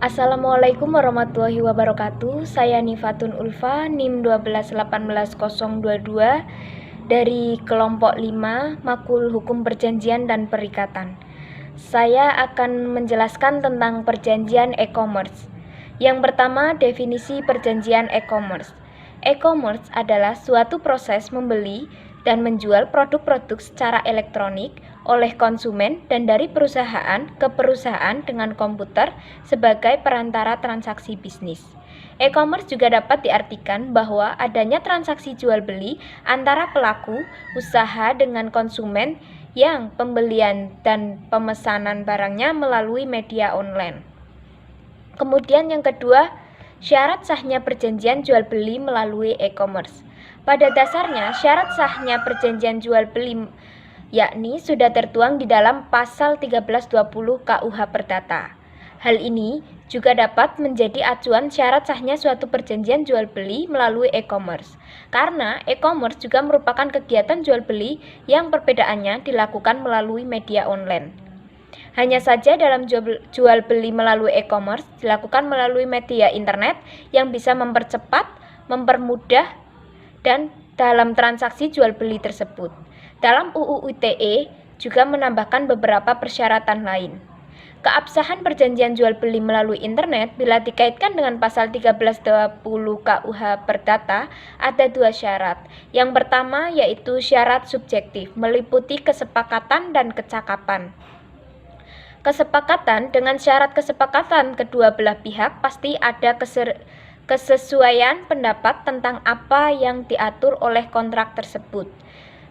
Assalamualaikum warahmatullahi wabarakatuh. Saya Nifatun Ulfa, NIM 1218022 dari kelompok 5 Makul Hukum Perjanjian dan Perikatan. Saya akan menjelaskan tentang perjanjian e-commerce. Yang pertama, definisi perjanjian e-commerce. E-commerce adalah suatu proses membeli dan menjual produk-produk secara elektronik oleh konsumen dan dari perusahaan ke perusahaan dengan komputer sebagai perantara transaksi bisnis. E-commerce juga dapat diartikan bahwa adanya transaksi jual-beli antara pelaku usaha dengan konsumen yang pembelian dan pemesanan barangnya melalui media online. Kemudian yang kedua, syarat sahnya perjanjian jual-beli melalui e-commerce. Pada dasarnya, syarat sahnya perjanjian jual-beli yakni sudah tertuang di dalam pasal 1320 KUH Perdata. Hal ini juga dapat menjadi acuan syarat sahnya suatu perjanjian jual-beli melalui e-commerce. Karena e-commerce juga merupakan kegiatan jual-beli yang perbedaannya dilakukan melalui media online. Hanya saja dalam jual beli melalui e-commerce dilakukan melalui media internet yang bisa mempercepat, mempermudah, dan dalam transaksi jual beli tersebut. Dalam UU ITE juga menambahkan beberapa persyaratan lain. Keabsahan perjanjian jual beli melalui internet bila dikaitkan dengan pasal 1320 KUH Perdata ada dua syarat. Yang pertama yaitu syarat subjektif, meliputi kesepakatan dan kecakapan. Kesepakatan dengan syarat kesepakatan kedua belah pihak pasti ada kesesuaian pendapat tentang apa yang diatur oleh kontrak tersebut.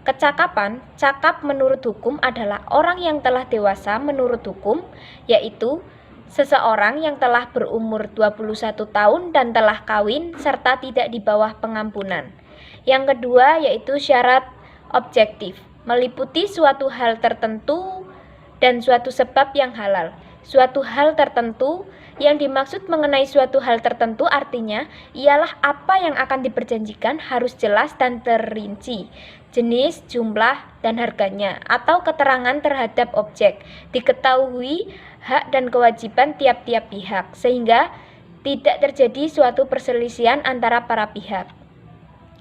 Kecakapan, cakap menurut hukum adalah orang yang telah dewasa menurut hukum, yaitu seseorang yang telah berumur 21 tahun dan telah kawin serta tidak di bawah pengampunan. Yang kedua yaitu syarat objektif, meliputi suatu hal tertentu dan suatu sebab yang halal. Suatu hal tertentu yang dimaksud mengenai suatu hal tertentu artinya ialah apa yang akan diperjanjikan harus jelas dan terinci. Jenis, jumlah, dan harganya atau keterangan terhadap objek. Diketahui hak dan kewajiban tiap-tiap pihak sehingga tidak terjadi suatu perselisihan antara para pihak.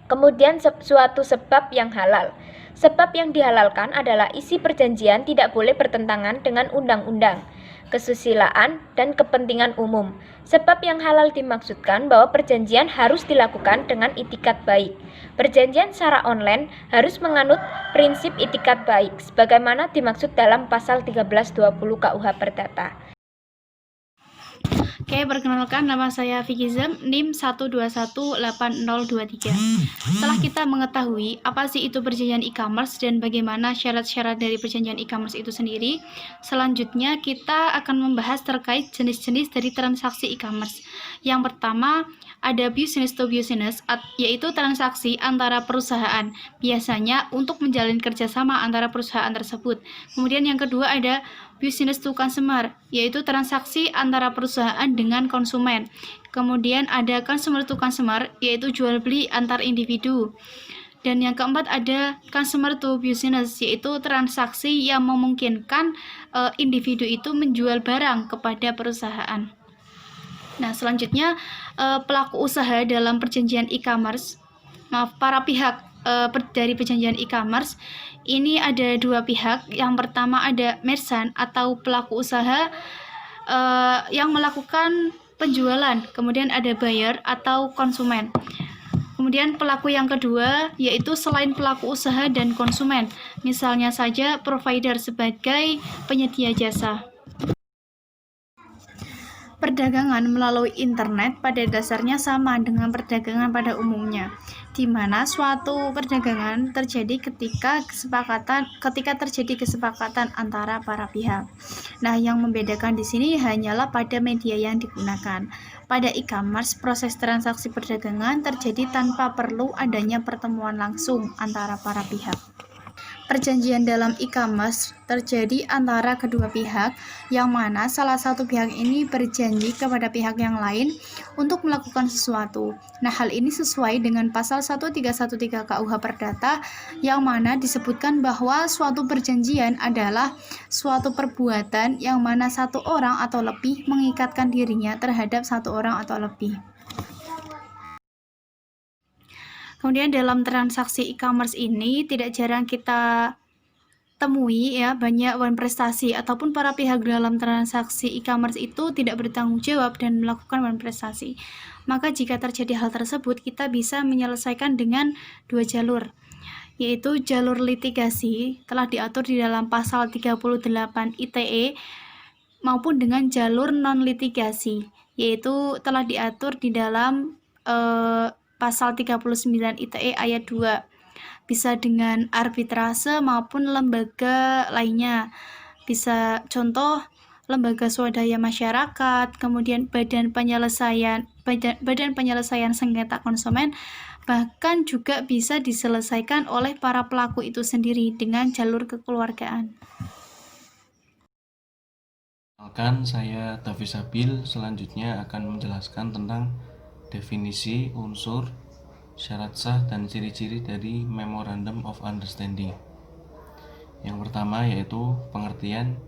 Kemudian suatu sebab yang halal. Sebab yang dihalalkan adalah isi perjanjian tidak boleh bertentangan dengan undang-undang, kesusilaan, dan kepentingan umum. Sebab yang halal dimaksudkan bahwa perjanjian harus dilakukan dengan itikat baik. Perjanjian secara online harus menganut prinsip itikat baik, sebagaimana dimaksud dalam pasal 1320 KUH Perdata. Oke, perkenalkan nama saya Vicky Zam, NIM 1218023. Setelah kita mengetahui apa sih itu perjanjian e-commerce dan bagaimana syarat-syarat dari perjanjian e-commerce itu sendiri, selanjutnya kita akan membahas terkait jenis-jenis dari transaksi e-commerce. Yang pertama ada business to business, yaitu transaksi antara perusahaan, biasanya untuk menjalin kerjasama antara perusahaan tersebut. Kemudian yang kedua ada business to consumer, yaitu transaksi antara perusahaan dengan konsumen. Kemudian ada consumer to consumer, yaitu jual beli antar individu. Dan yang keempat ada consumer to business, yaitu transaksi yang memungkinkan individu itu menjual barang kepada perusahaan. Nah, selanjutnya pelaku usaha dalam perjanjian e-commerce, para pihak dari perjanjian e-commerce ini ada dua pihak. Yang pertama ada merchant atau pelaku usaha yang melakukan penjualan, kemudian ada buyer atau konsumen. Kemudian pelaku yang kedua yaitu selain pelaku usaha dan konsumen, misalnya saja provider sebagai penyedia jasa. Perdagangan melalui internet pada dasarnya sama dengan perdagangan pada umumnya, di mana suatu perdagangan terjadi ketika terjadi kesepakatan antara para pihak. Nah, yang membedakan di sini hanyalah pada media yang digunakan. Pada e-commerce, proses transaksi perdagangan terjadi tanpa perlu adanya pertemuan langsung antara para pihak. perjanjian dalam e-commerce terjadi antara kedua pihak, yang mana salah satu pihak ini berjanji kepada pihak yang lain untuk melakukan sesuatu. Nah, hal ini sesuai dengan pasal 1313 KUH Perdata, yang mana disebutkan bahwa suatu perjanjian adalah suatu perbuatan yang mana satu orang atau lebih mengikatkan dirinya terhadap satu orang atau lebih. Kemudian dalam transaksi e-commerce ini tidak jarang kita temui ya, banyak wan prestasi ataupun para pihak dalam transaksi e-commerce itu tidak bertanggung jawab dan melakukan wan prestasi. Maka jika terjadi hal tersebut, kita bisa menyelesaikan dengan dua jalur, yaitu jalur litigasi telah diatur di dalam pasal 38 ITE maupun dengan jalur non litigasi, yaitu telah diatur di dalam pasal 39 ITE ayat 2, bisa dengan arbitrase maupun lembaga lainnya. Bisa contoh lembaga swadaya masyarakat, kemudian badan penyelesaian sengketa konsumen, bahkan juga bisa diselesaikan oleh para pelaku itu sendiri dengan jalur kekeluargaan. Perkenalkan, saya Davi Sabil. Selanjutnya akan menjelaskan tentang definisi, unsur, syarat sah, dan ciri-ciri dari Memorandum of Understanding. Yang pertama yaitu pengertian.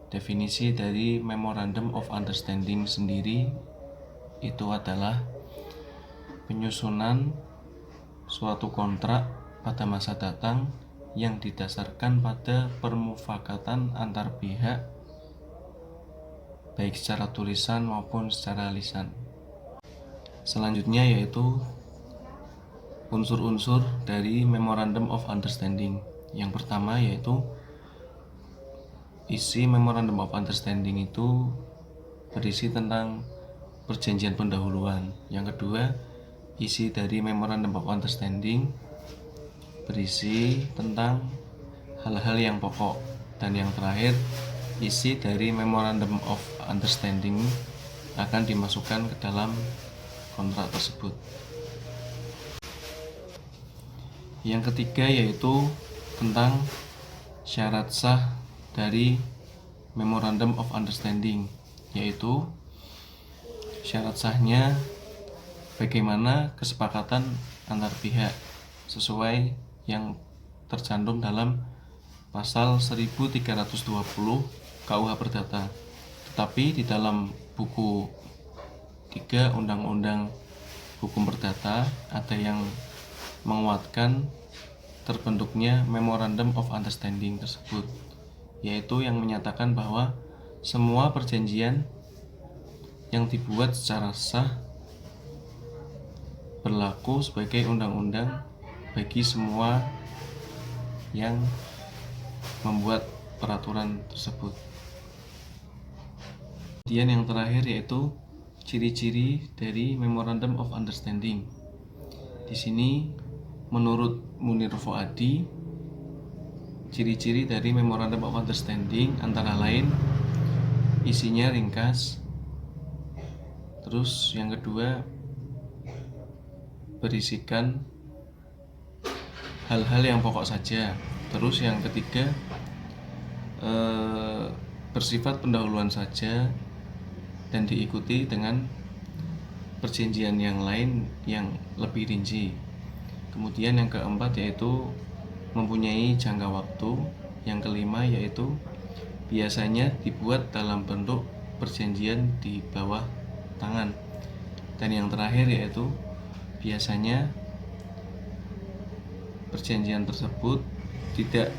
Definisi dari Memorandum of Understanding sendiri itu adalah penyusunan suatu kontrak pada masa datang yang didasarkan pada permufakatan antar pihak, baik secara tulisan maupun secara lisan. Selanjutnya yaitu unsur-unsur dari Memorandum of Understanding. Yang pertama yaitu isi Memorandum of Understanding itu berisi tentang perjanjian pendahuluan. Yang kedua, isi dari Memorandum of Understanding berisi tentang hal-hal yang pokok. Dan yang terakhir, isi dari Memorandum of Understanding akan dimasukkan ke dalam kontrak tersebut. Yang ketiga yaitu tentang syarat sah dari Memorandum of Understanding, yaitu syarat sahnya bagaimana kesepakatan antar pihak sesuai yang tercantum dalam pasal 1320 KUH Perdata. Tetapi di dalam buku 3 Undang-Undang Hukum Perdata ada yang menguatkan terbentuknya Memorandum of Understanding tersebut, yaitu yang menyatakan bahwa semua perjanjian yang dibuat secara sah berlaku sebagai undang-undang bagi semua yang membuat peraturan tersebut. Kemudian yang terakhir yaitu ciri-ciri dari Memorandum of Understanding. Di sini menurut Munir Fuadi, ciri-ciri dari Memorandum of Understanding antara lain isinya ringkas, terus yang kedua berisikan hal-hal yang pokok saja, terus yang ketiga bersifat pendahuluan saja dan diikuti dengan perjanjian yang lain yang lebih rinci. Kemudian yang keempat yaitu mempunyai jangka waktu. Yang kelima yaitu biasanya dibuat dalam bentuk perjanjian di bawah tangan. Dan yang terakhir yaitu biasanya perjanjian tersebut tidak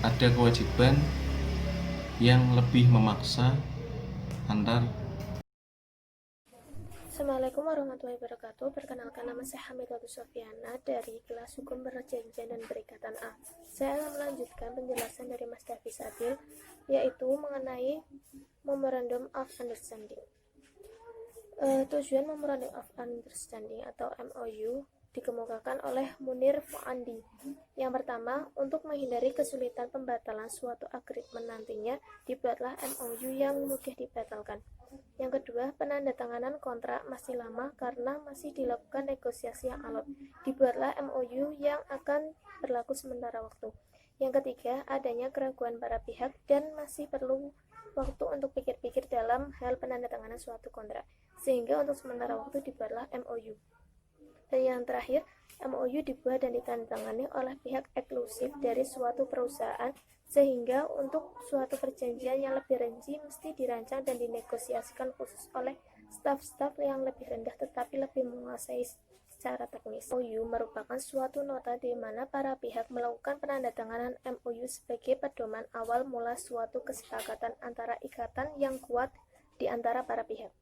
ada kewajiban yang lebih memaksa antar. Assalamualaikum warahmatullahi wabarakatuh. Perkenalkan, nama saya Hamidatul Sofiana dari kelas Hukum Perjanjian dan Perikatan A. Saya akan melanjutkan penjelasan dari Mas Davi Sabil, yaitu mengenai Memorandum of Understanding. Tujuan Memorandum of Understanding atau MOU dikemukakan oleh Munir Fuadi. Yang pertama, untuk menghindari kesulitan pembatalan suatu agreement nantinya, dibuatlah MOU yang mudah dibatalkan. Yang kedua, penandatanganan kontrak masih lama karena masih dilakukan negosiasi yang alot. Dibuatlah MOU yang akan berlaku sementara waktu. Yang ketiga, adanya keraguan para pihak dan masih perlu waktu untuk pikir-pikir dalam hal penandatanganan suatu kontrak, sehingga untuk sementara waktu dibuatlah MOU. Dan yang terakhir, MOU dibuat dan ditandatangani oleh pihak eksklusif dari suatu perusahaan, sehingga untuk suatu perjanjian yang lebih rinci mesti dirancang dan dinegosiasikan khusus oleh staf-staf yang lebih rendah tetapi lebih menguasai secara teknis. MOU merupakan suatu nota di mana para pihak melakukan penandatanganan MOU sebagai pedoman awal mula suatu kesepakatan antara ikatan yang kuat di antara para pihak.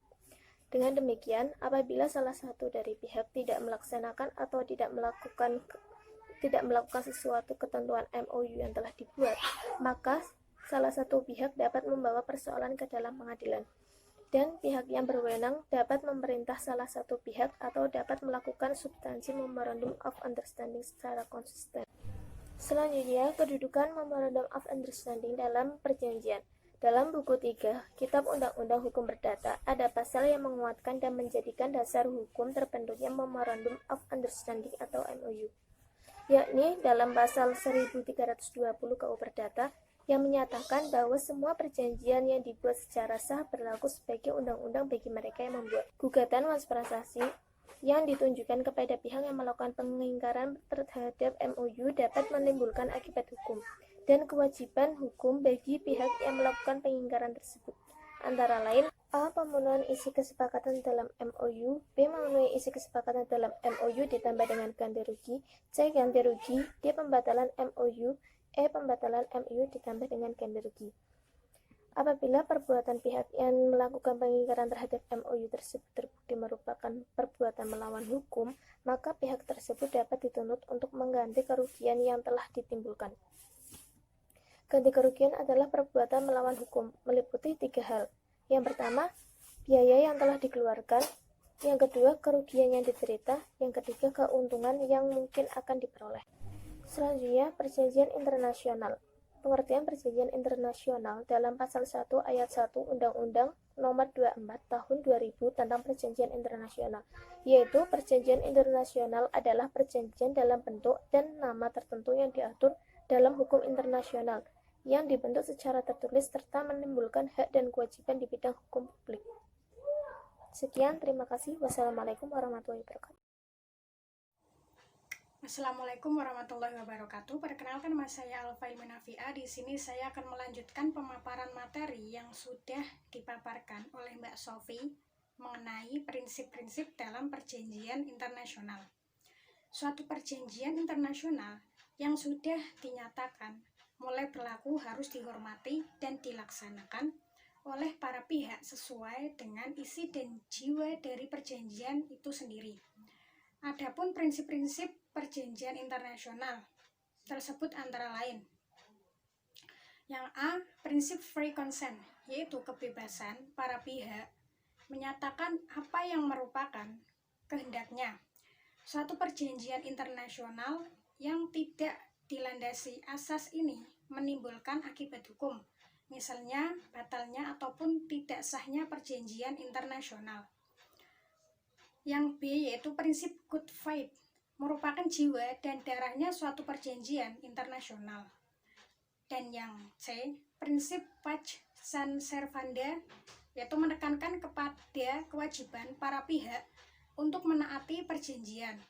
Dengan demikian, apabila salah satu dari pihak tidak melaksanakan atau tidak melakukan sesuatu ketentuan MOU yang telah dibuat, maka salah satu pihak dapat membawa persoalan ke dalam pengadilan, dan pihak yang berwenang dapat memerintah salah satu pihak atau dapat melakukan substansi Memorandum of Understanding secara konsisten. Selanjutnya, kedudukan Memorandum of Understanding dalam perjanjian. Dalam buku 3, Kitab Undang-Undang Hukum Perdata, ada pasal yang menguatkan dan menjadikan dasar hukum terbentuknya Memorandum of Understanding atau MOU, yakni dalam pasal 1320 KUH Perdata yang menyatakan bahwa semua perjanjian yang dibuat secara sah berlaku sebagai undang-undang bagi mereka yang membuat. Gugatan was prasasti yang ditunjukkan kepada pihak yang melakukan pengingkaran terhadap MOU dapat menimbulkan akibat hukum dan kewajiban hukum bagi pihak yang melakukan pengingkaran tersebut, antara lain: A. Pemenuhan isi kesepakatan dalam MOU, B. Memenuhi isi kesepakatan dalam MOU ditambah dengan ganti rugi, C. Ganti rugi, D. Pembatalan MOU, E. Pembatalan MOU ditambah dengan ganti rugi. Apabila perbuatan pihak yang melakukan pengingkaran terhadap MOU tersebut terbukti merupakan perbuatan melawan hukum, maka pihak tersebut dapat dituntut untuk mengganti kerugian yang telah ditimbulkan. Ganti kerugian adalah perbuatan melawan hukum, meliputi 3 hal. Yang pertama, biaya yang telah dikeluarkan. Yang kedua, kerugian yang diderita. Yang ketiga, keuntungan yang mungkin akan diperoleh. Selanjutnya, perjanjian internasional. Pengertian perjanjian internasional dalam pasal 1 ayat 1 Undang-Undang Nomor 24 Tahun 2000 tentang Perjanjian Internasional, yaitu perjanjian internasional adalah perjanjian dalam bentuk dan nama tertentu yang diatur dalam hukum internasional, yang dibentuk secara tertulis serta menimbulkan hak dan kewajiban di bidang hukum publik. Sekian, terima kasih. Wassalamualaikum warahmatullahi wabarakatuh. Assalamualaikum warahmatullahi wabarakatuh. Perkenalkan, nama saya Alfa Ilminafia. Di sini saya akan melanjutkan pemaparan materi yang sudah dipaparkan oleh Mbak Sofi mengenai prinsip-prinsip dalam perjanjian internasional. Suatu perjanjian internasional yang sudah dinyatakan mulai berlaku harus dihormati dan dilaksanakan oleh para pihak sesuai dengan isi dan jiwa dari perjanjian itu sendiri. Adapun prinsip-prinsip perjanjian internasional tersebut antara lain: yang A, prinsip free consent, yaitu kebebasan para pihak menyatakan apa yang merupakan kehendaknya. Suatu perjanjian internasional yang tidak dilandasi asas ini menimbulkan akibat hukum, misalnya batalnya ataupun tidak sahnya perjanjian internasional. Yang B, yaitu prinsip good faith, merupakan jiwa dan darahnya suatu perjanjian internasional. Dan yang C, prinsip pax sunt servanda, yaitu menekankan kepada kewajiban para pihak untuk menaati perjanjian.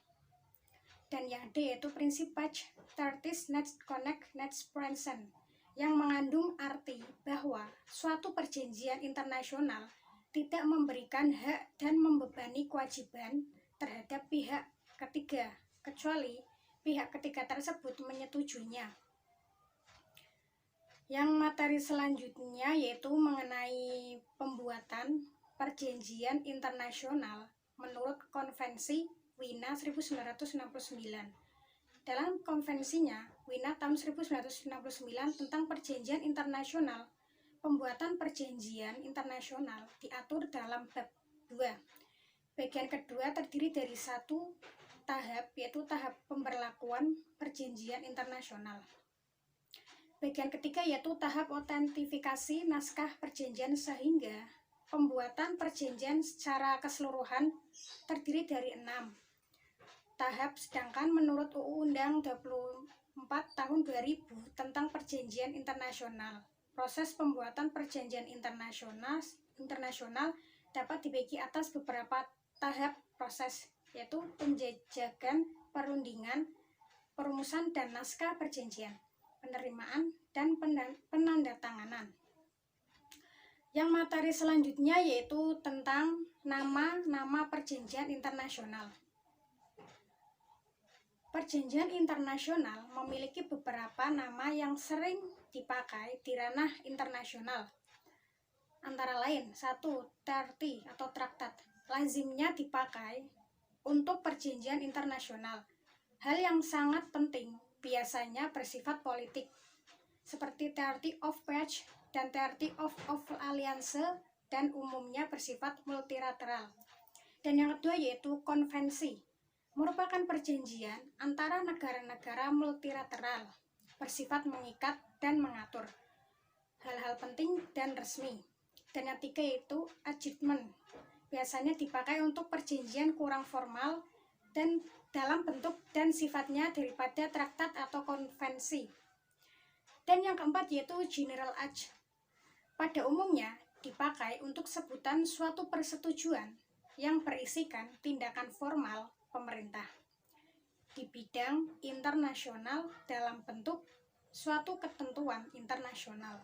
Dan yang D, yaitu prinsip pax tertis net connect net present, yang mengandung arti bahwa suatu perjanjian internasional tidak memberikan hak dan membebani kewajiban terhadap pihak ketiga, kecuali pihak ketiga tersebut menyetujuinya. Yang materi selanjutnya yaitu mengenai pembuatan perjanjian internasional menurut Konvensi Wina 1969. Dalam konvensinya, Wina tahun 1969 tentang perjanjian internasional, pembuatan perjanjian internasional diatur dalam bab 2. Bagian kedua terdiri dari 1 tahap, yaitu tahap pemberlakuan perjanjian internasional. Bagian ketiga yaitu tahap autentifikasi naskah perjanjian, sehingga pembuatan perjanjian secara keseluruhan terdiri dari 6 tahap, sedangkan menurut UU Undang 4 tahun 2000 tentang perjanjian internasional. Proses pembuatan perjanjian internasional dapat dibagi atas beberapa tahap proses, yaitu penjajakan, perundingan, perumusan dan naskah perjanjian, penerimaan, dan penandatanganan. Yang materi selanjutnya yaitu tentang nama-nama perjanjian internasional. Perjanjian internasional memiliki beberapa nama yang sering dipakai di ranah internasional. Antara lain, 1. Treaty atau traktat, lazimnya dipakai untuk perjanjian internasional. Hal yang sangat penting biasanya bersifat politik, seperti Treaty of Paix dan Treaty of Alliance, dan umumnya bersifat multilateral. Dan yang kedua yaitu konvensi, merupakan perjanjian antara negara-negara multilateral, bersifat mengikat dan mengatur hal-hal penting dan resmi. Dan yang ketiga yaitu agreement, biasanya dipakai untuk perjanjian kurang formal dan dalam bentuk dan sifatnya daripada traktat atau konvensi. Dan yang keempat yaitu general age, pada umumnya dipakai untuk sebutan suatu persetujuan yang berisikan tindakan formal pemerintah di bidang internasional dalam bentuk suatu ketentuan internasional.